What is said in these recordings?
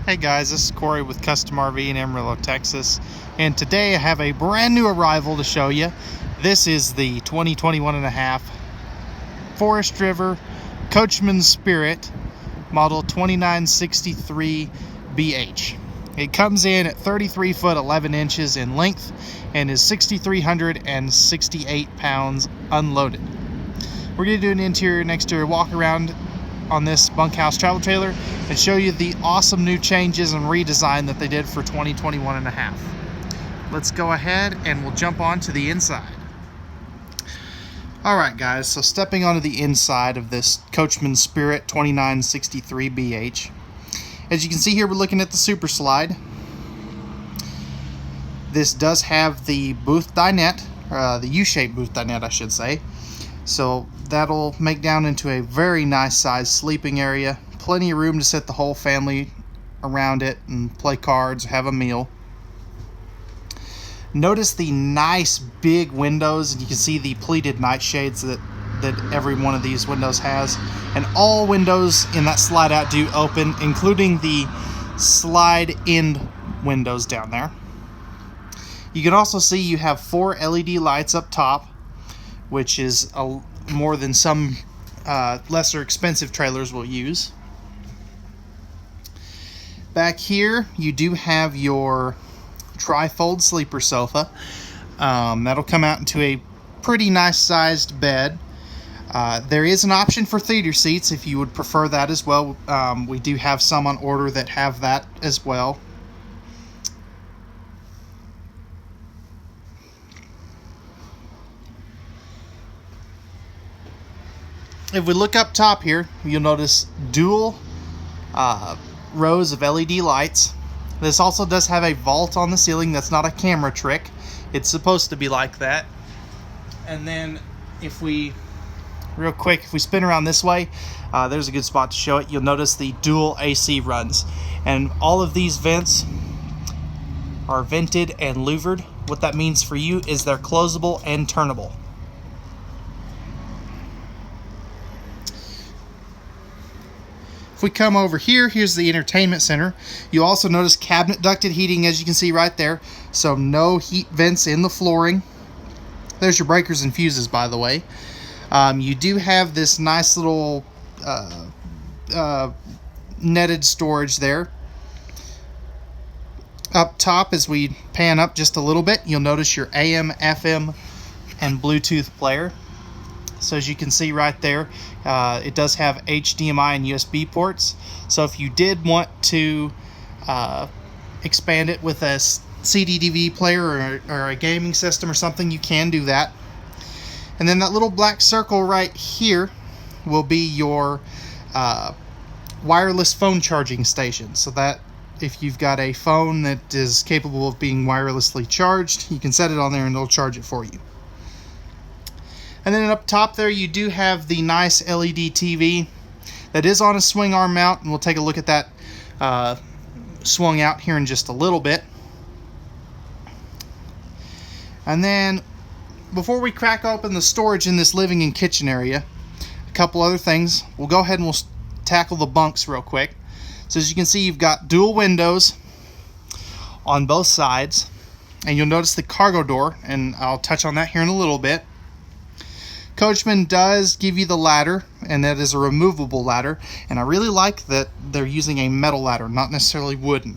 Hey guys, this is Corey with Custom RV in Amarillo, Texas, and today I have a brand new arrival to show you. This is the 2021.5 Forest River Coachmen Spirit model 2963BH. It comes in at 33 foot 11 inches in length and is 6,368 pounds unloaded. We're going to do an interior and exterior walk around on this Bunkhouse travel trailer and show you the awesome new changes and redesign that they did for 2021.5. Let's go ahead and we'll jump on to the inside. Alright guys, so stepping onto the inside of this Coachmen Spirit 2963BH. As you can see here, we're looking at the Super Slide. This does have the booth dinette, the U-shaped booth dinette I should say. So that'll make down into a very nice sized sleeping area. Plenty of room to sit the whole family around it and play cards, have a meal. Notice the nice big windows, and you can see the pleated nightshades that every one of these windows has. And all windows in that slide out do open, including the slide in windows down there. You can also see you have 4 LED lights up top, which is more than some lesser expensive trailers will use. Back here you do have your tri-fold sleeper sofa. That'll come out into a pretty nice sized bed. There is an option for theater seats if you would prefer that as well. We do have some on order that have that as well. If we look up top here, you'll notice dual rows of LED lights. This also does have a vault on the ceiling. That's not a camera trick. It's supposed to be like that. And then if we, real quick, if we spin around this way, there's a good spot to show it. You'll notice the dual AC runs. And all of these vents are vented and louvered. What that means for you is they're closable and turnable. If we come over here, here's the entertainment center. You also notice cabinet ducted heating, as you can see right there. So no heat vents in the flooring. There's your breakers and fuses, by the way. You do have this nice little netted storage there. Up top, as we pan up just a little bit, you'll notice your AM, FM, and Bluetooth player. So as you can see right there, it does have HDMI and USB ports. So if you did want to expand it with a CD-DVD player or a gaming system or something, you can do that. And then that little black circle right here will be your wireless phone charging station. So that if you've got a phone that is capable of being wirelessly charged, you can set it on there and it'll charge it for you. And then up top there you do have the nice LED TV that is on a swing arm mount, and we'll take a look at that swung out here in just a little bit. And then before we crack open the storage in this living and kitchen area, a couple other things. We'll go ahead and we'll tackle the bunks real quick. So as you can see, you've got dual windows on both sides, and you'll notice the cargo door, and I'll touch on that here in a little bit. Coachmen does give you the ladder, and that is a removable ladder, and I really like that they're using a metal ladder, not necessarily wooden.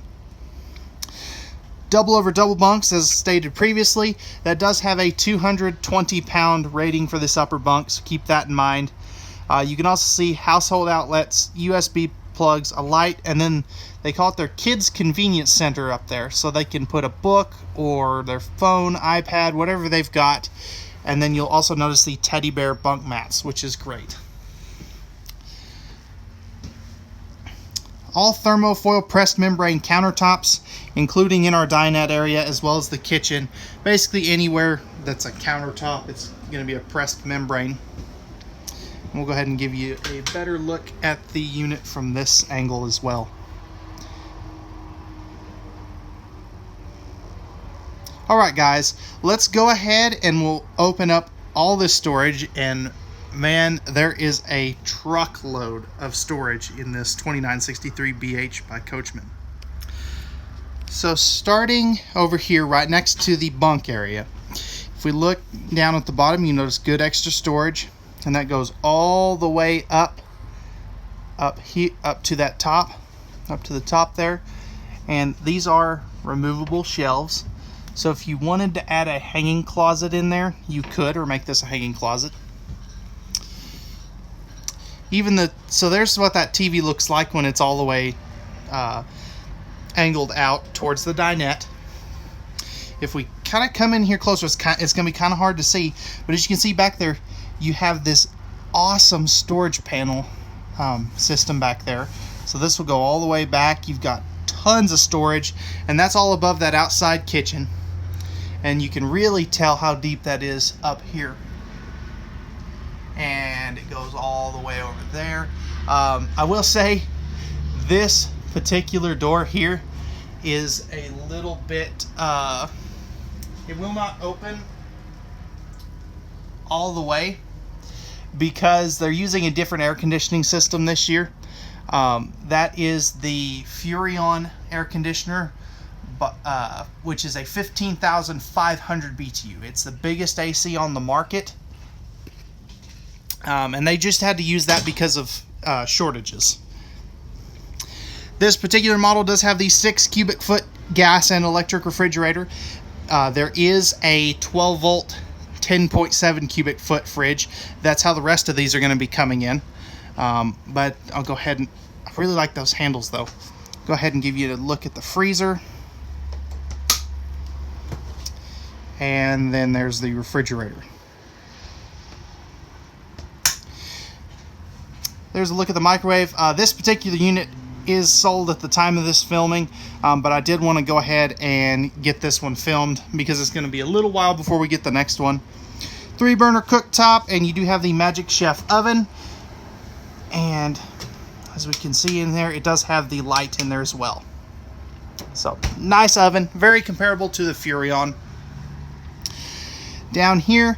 Double over double bunks, as stated previously, that does have a 220 pound rating for this upper bunk, so keep that in mind. You can also see household outlets, USB plugs, a light, and then they call it their kids convenience center up there, so they can put a book or their phone, iPad, whatever they've got. And then you'll also notice the teddy bear bunk mats, which is great. All thermofoil pressed membrane countertops, including in our dinette area as well as the kitchen. Basically anywhere that's a countertop, it's going to be a pressed membrane. And we'll go ahead and give you a better look at the unit from this angle as well. Alright guys, let's go ahead and we'll open up all this storage, and man, there is a truckload of storage in this 2963BH by Coachmen. So starting over here right next to the bunk area, if we look down at the bottom, you notice good extra storage, and that goes all the way up to that top, up to the top there. And these are removable shelves, so if you wanted to add a hanging closet in there, you could, or make this a hanging closet. So there's what that TV looks like when it's all the way angled out towards the dinette. If we kind of come in here closer, it's going to be kind of hard to see, but as you can see back there, you have this awesome storage panel system back there. So this will go all the way back. You've got tons of storage, and that's all above that outside kitchen, and you can really tell how deep that is up here, and it goes all the way over there. I will say this particular door here is a little bit it will not open all the way because they're using a different air conditioning system this year. That is the Furrion air conditioner, which is a 15,500 BTU. It's the biggest AC on the market, and they just had to use that because of shortages. This particular model does have the 6 cubic foot gas and electric refrigerator. There is a 12 volt 10.7 cubic foot fridge. That's how the rest of these are going to be coming in. But I'll go ahead and, I really like those handles though. Go ahead and give you a look at the freezer. And then there's the refrigerator. There's a look at the microwave. This particular unit is sold at the time of this filming, but I did want to go ahead and get this one filmed because it's going to be a little while before we get the next one. 3-burner cooktop, and you do have the Magic Chef oven, and as we can see in there, it does have the Lite in there as well. So nice oven, very comparable to the Furrion. Down here,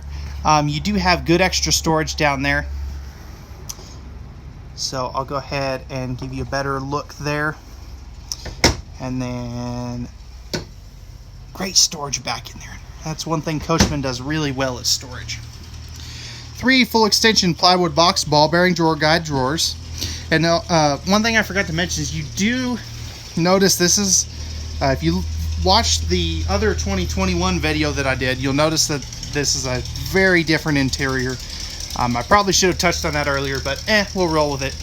you do have good extra storage down there. So I'll go ahead and give you a better look there. And then great storage back in there. That's one thing Coachmen does really well is storage. 3 full extension plywood box ball bearing drawer guide drawers. And one thing I forgot to mention is you do notice this is, if you watched the other 2021 video that I did, you'll notice that this is a very different interior. I probably should have touched on that earlier, but we'll roll with it.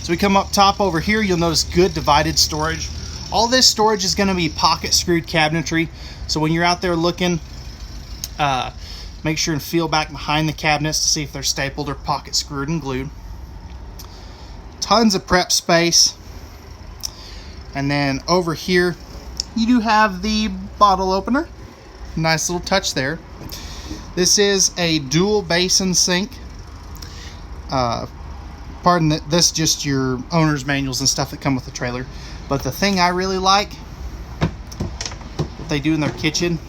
So we come up top over here, you'll notice good divided storage. All this storage is going to be pocket screwed cabinetry, so when you're out there looking, make sure and feel back behind the cabinets to see if they're stapled or pocket screwed and glued. Tons of prep space. And then over here, you do have the bottle opener. Nice little touch there. This is a dual basin sink. Pardon that, this is just your owner's manuals and stuff that come with the trailer. But the thing I really like that they do in their kitchen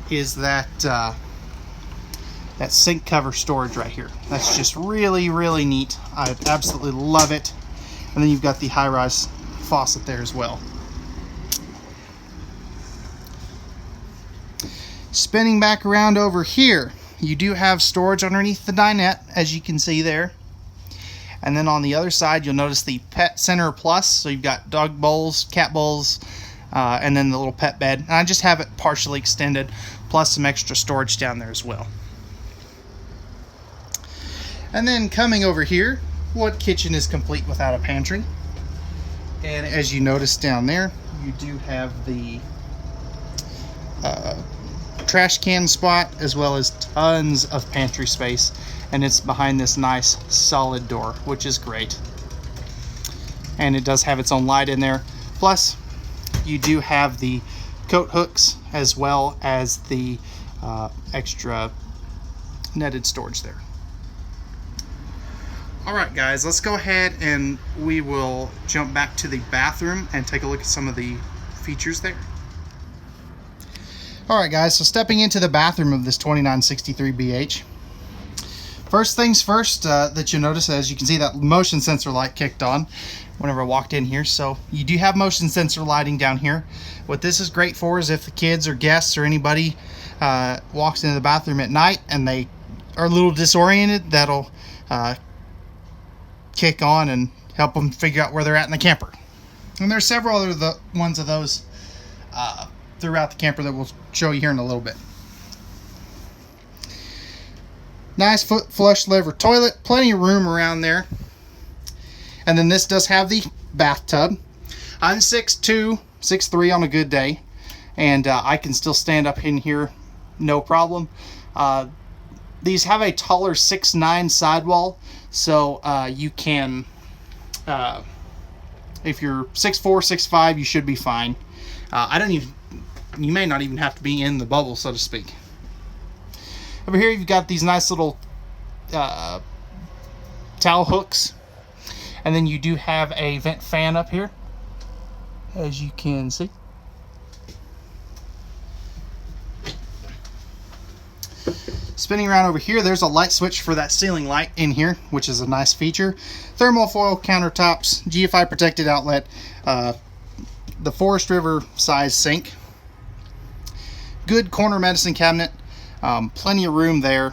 is that that sink cover storage right here. That's just really, really neat. I absolutely love it. And then you've got the high-rise faucet there as well. Spinning back around over here, you do have storage underneath the dinette, as you can see there. And then on the other side, you'll notice the Pet Center Plus. So you've got dog bowls, cat bowls, and then the little pet bed. And I just have it partially extended, plus some extra storage down there as well. And then coming over here, what kitchen is complete without a pantry? And as you notice down there, you do have the trash can spot, as well as tons of pantry space, and it's behind this nice solid door, which is great. And it does have its own light in there. Plus, you do have the coat hooks as well as the extra netted storage there. Alright guys, let's go ahead and we will jump back to the bathroom and take a look at some of the features there. Alright guys, so stepping into the bathroom of this 2963BH. First things first that you'll notice, as you can see, that motion sensor light kicked on whenever I walked in here. So you do have motion sensor lighting down here. What this is great for is if the kids or guests or anybody walks into the bathroom at night and they are a little disoriented, that'll kick on and help them figure out where they're at in the camper. And there's several other ones of those throughout the camper that we'll show you here in a little bit. Nice foot flush lever toilet, plenty of room around there. And then this does have the bathtub. I'm 6'2", 6'3" on a good day, and I can still stand up in here no problem. These have a taller 6'9" sidewall, so you can, if you're 6'4", 6'5", you should be fine. You may not even have to be in the bubble, so to speak. Over here you've got these nice little towel hooks, and then you do have a vent fan up here, as you can see. Spinning around over here, there's a light switch for that ceiling light in here, which is a nice feature. Thermal foil countertops, GFI protected outlet, the Forest River size sink, good corner medicine cabinet. Plenty of room there.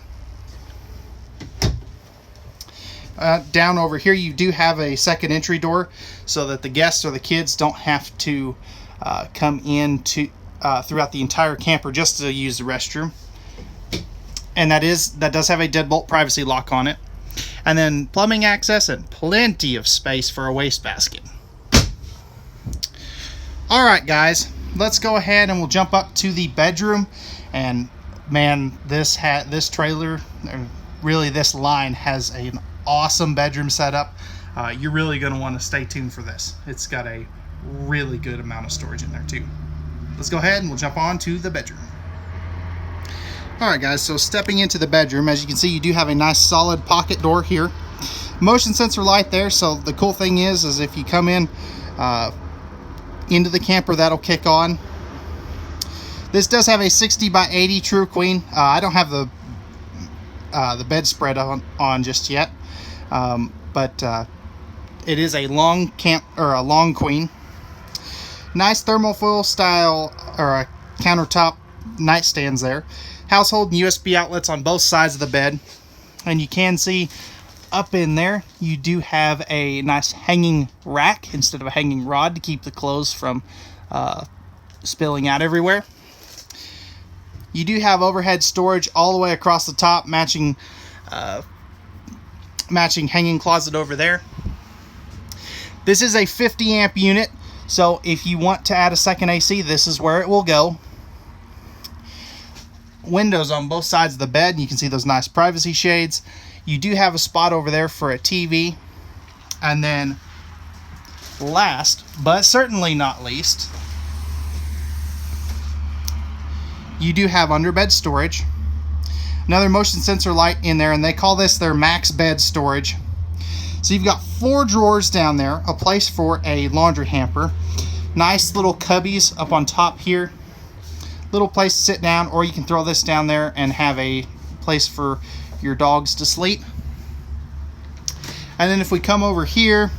Down over here you do have a second entry door so that the guests or the kids don't have to come in throughout the entire camper just to use the restroom. And that does have a deadbolt privacy lock on it. And then plumbing access and plenty of space for a wastebasket. Alright guys, let's go ahead and we'll jump up to the bedroom. And man, this trailer, really this line, has an awesome bedroom setup. You're really going to want to stay tuned for this. It's got a really good amount of storage in there too. Let's go ahead and we'll jump on to the bedroom. Alright guys, so stepping into the bedroom, as you can see, you do have a nice solid pocket door here. Motion sensor light there, so the cool thing is if you come in into the camper, that'll kick on. This does have a 60 by 80 True Queen. I don't have the bedspread on just yet, but it is a long queen. Nice thermofoil style or countertop nightstands there. Household and USB outlets on both sides of the bed, and you can see up in there you do have a nice hanging rack instead of a hanging rod to keep the clothes from spilling out everywhere. You do have overhead storage all the way across the top, matching hanging closet over there. This is a 50 amp unit, so if you want to add a second AC, this is where it will go. Windows on both sides of the bed, and you can see those nice privacy shades. You do have a spot over there for a TV. And then last, but certainly not least, you do have underbed storage. Another motion sensor light in there, and they call this their max bed storage. So you've got 4 drawers down there, a place for a laundry hamper, nice little cubbies up on top here, little place to sit down, or you can throw this down there and have a place for your dogs to sleep. And then if we come over here,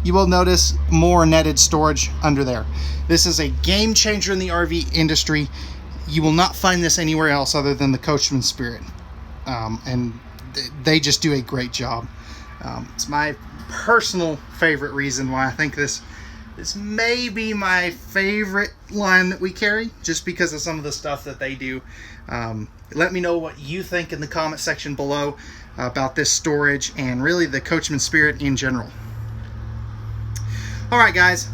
you will notice more netted storage under there. This is a game changer in the RV industry. You will not find this anywhere else other than the Coachmen Spirit, and they just do a great job. It's my personal favorite reason why I think this may be my favorite line that we carry, just because of some of the stuff that they do. Let me know what you think in the comment section below about this storage and really the Coachmen Spirit in general. Alright guys,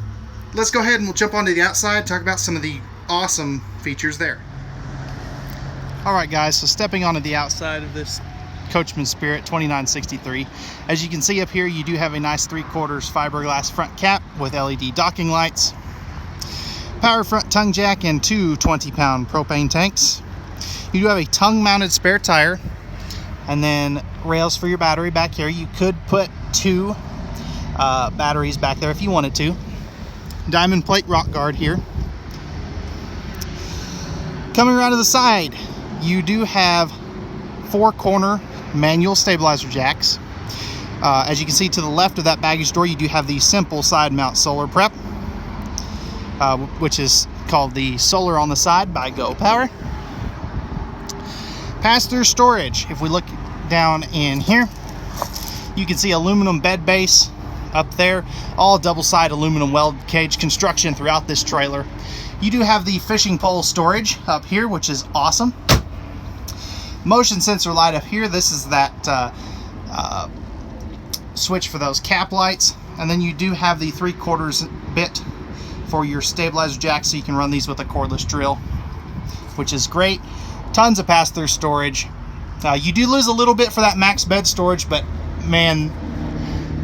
let's go ahead and we'll jump onto the outside, talk about some of the awesome features there. Alright guys, so stepping onto the outside of this Coachmen Spirit 2963. As you can see up here, you do have a nice 3/4 fiberglass front cap with LED docking lights, power front tongue jack, and 2 20-pound propane tanks. You do have a tongue-mounted spare tire, and then rails for your battery back here. You could put 2 batteries back there if you wanted to. Diamond plate rock guard here. Coming around to the side, you do have 4 corner manual stabilizer jacks. As you can see to the left of that baggage door, you do have the simple side mount solar prep, which is called the Solar on the Side by Go Power. Pass-through storage. If we look down in here, you can see aluminum bed base up there, all double-side aluminum weld cage construction throughout this trailer. You do have the fishing pole storage up here, which is awesome. Motion sensor light up here. This is that switch for those cap lights. And then you do have the 3/4 bit for your stabilizer jack, so you can run these with a cordless drill, which is great. Tons of pass-through storage. You do lose a little bit for that max bed storage, but man,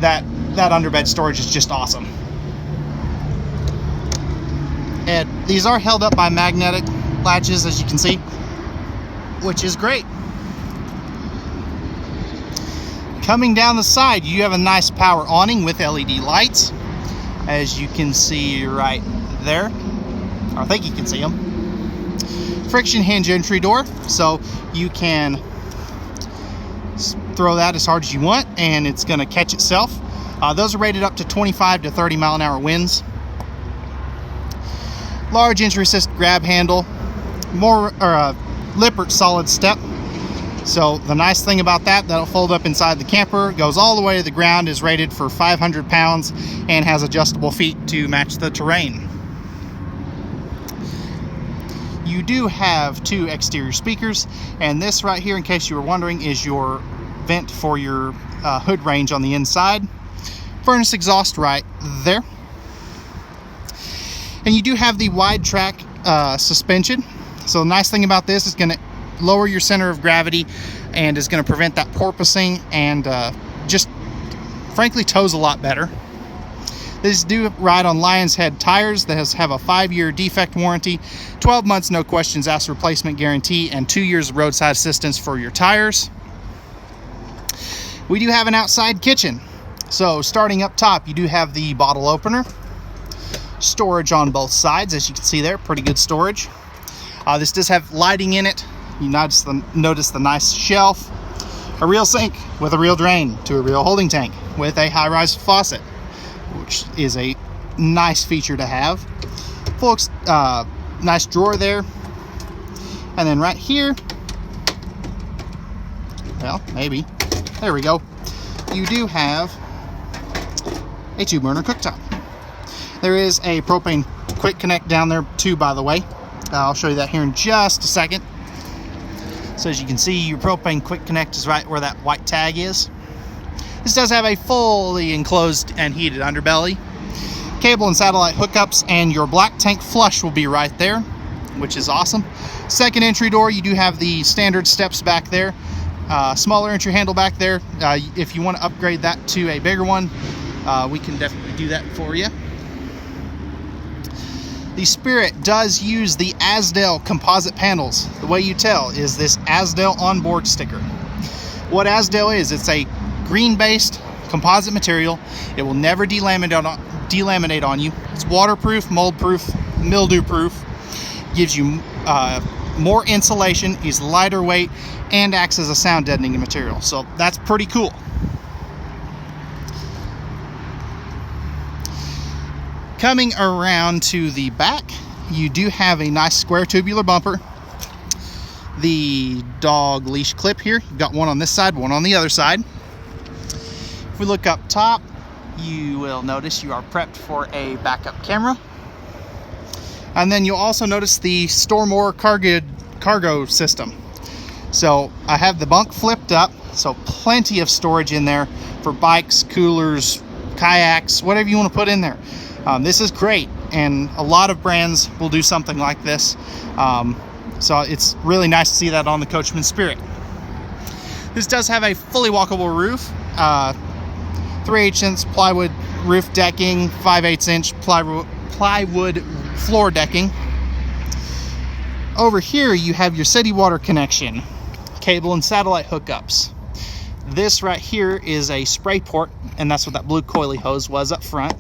that underbed storage is just awesome. And these are held up by magnetic latches, as you can see, which is great. Coming down the side, you have a nice power awning with LED lights, as you can see right there. Or I think you can see them. Friction hinge entry door, so you can throw that as hard as you want and it's going to catch itself. Those are rated up to 25 to 30 mile an hour winds. Large entry assist grab handle, more Lippert solid step. So the nice thing about that'll fold up inside the camper, goes all the way to the ground, is rated for 500 pounds, and has adjustable feet to match the terrain. You do have 2 exterior speakers, and this right here, in case you were wondering, is your vent for your hood range on the inside. Furnace exhaust right there. And you do have the wide track suspension. So the nice thing about this is going to lower your center of gravity and is going to prevent that porpoising, and just frankly tows a lot better. These do ride on Lion's Head tires that have a 5-year defect warranty, 12 months no questions asked replacement guarantee, and 2 years of roadside assistance for your tires. We do have an outside kitchen. So starting up top, you do have the bottle opener, storage on both sides, as you can see there, pretty good storage. This does have lighting in it. You notice the nice shelf, a real sink with a real drain to a real holding tank with a high-rise faucet, which is a nice feature to have. Full nice drawer there. And then right here, well, maybe, there we go. You do have a 2-burner cooktop. There is a propane quick connect down there too, by the way. I'll show you that here in just a second. So as you can see, your propane quick connect is right where that white tag is. This does have a fully enclosed and heated underbelly. Cable and satellite hookups, and your black tank flush will be right there, which is awesome. Second entry door, you do have the standard steps back there. Smaller entry handle back there. If you want to upgrade that to a bigger one, we can definitely do that for you. The Spirit does use the Azdel composite panels. The way you tell is this Azdel onboard sticker. What Azdel is, it's a green-based composite material. It will never delaminate on you. It's waterproof, mold-proof, mildew-proof. Gives you more insulation, is lighter weight, and acts as a sound deadening material. So that's pretty cool. Coming around to the back, you do have a nice square tubular bumper. The dog leash clip here, you've got one on this side, one on the other side. If we look up top, you will notice you are prepped for a backup camera. And then you'll also notice the Store More cargo system. So I have the bunk flipped up, so plenty of storage in there for bikes, coolers, kayaks, whatever you want to put in there. This is great, and a lot of brands will do something like this. So it's really nice to see that on the Coachmen Spirit. This does have a fully walkable roof, 3/8 inch plywood roof decking, 5/8 inch plywood floor decking. Over here you have your city water connection, cable and satellite hookups. This right here is a spray port, and that's what that blue coily hose was up front.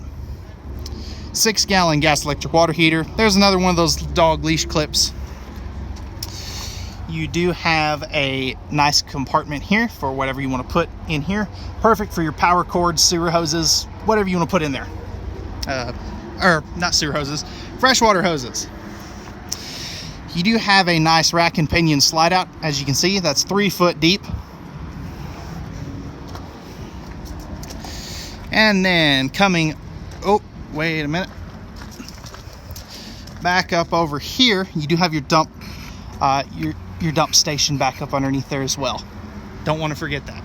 6-gallon gas electric water heater. There's another one of those dog leash clips. You do have a nice compartment here for whatever you want to put in here. Perfect for your power cords, sewer hoses, whatever you want to put in there. Or not sewer hoses, freshwater hoses. You do have a nice rack and pinion slide out. As you can see, that's 3 foot deep. And then coming, oh, wait a minute. Back up over here, you do have your dump, your dump station back up underneath there as well. Don't want to forget that.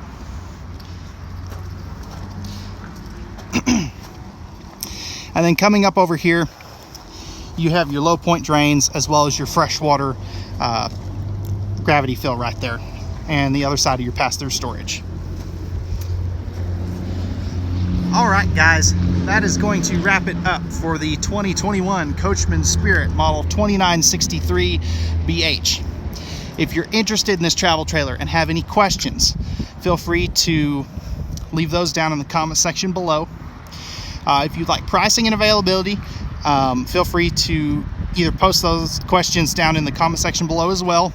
And then coming up over here, you have your low point drains as well as your freshwater gravity fill right there, and the other side of your pass-through storage. All right, guys, that is going to wrap it up for the 2021 Coachmen Spirit Model 2963 BH. If you're interested in this travel trailer and have any questions, feel free to leave those down in the comment section below. If you'd like pricing and availability, feel free to either post those questions down in the comment section below as well.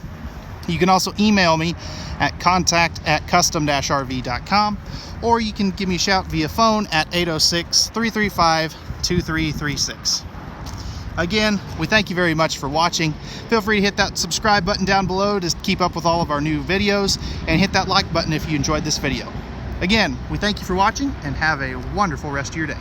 You can also email me at contact@custom-rv.com, or you can give me a shout via phone at 806-335-2336. Again, we thank you very much for watching. Feel free to hit that subscribe button down below to keep up with all of our new videos, and hit that like button if you enjoyed this video. Again, we thank you for watching, and have a wonderful rest of your day.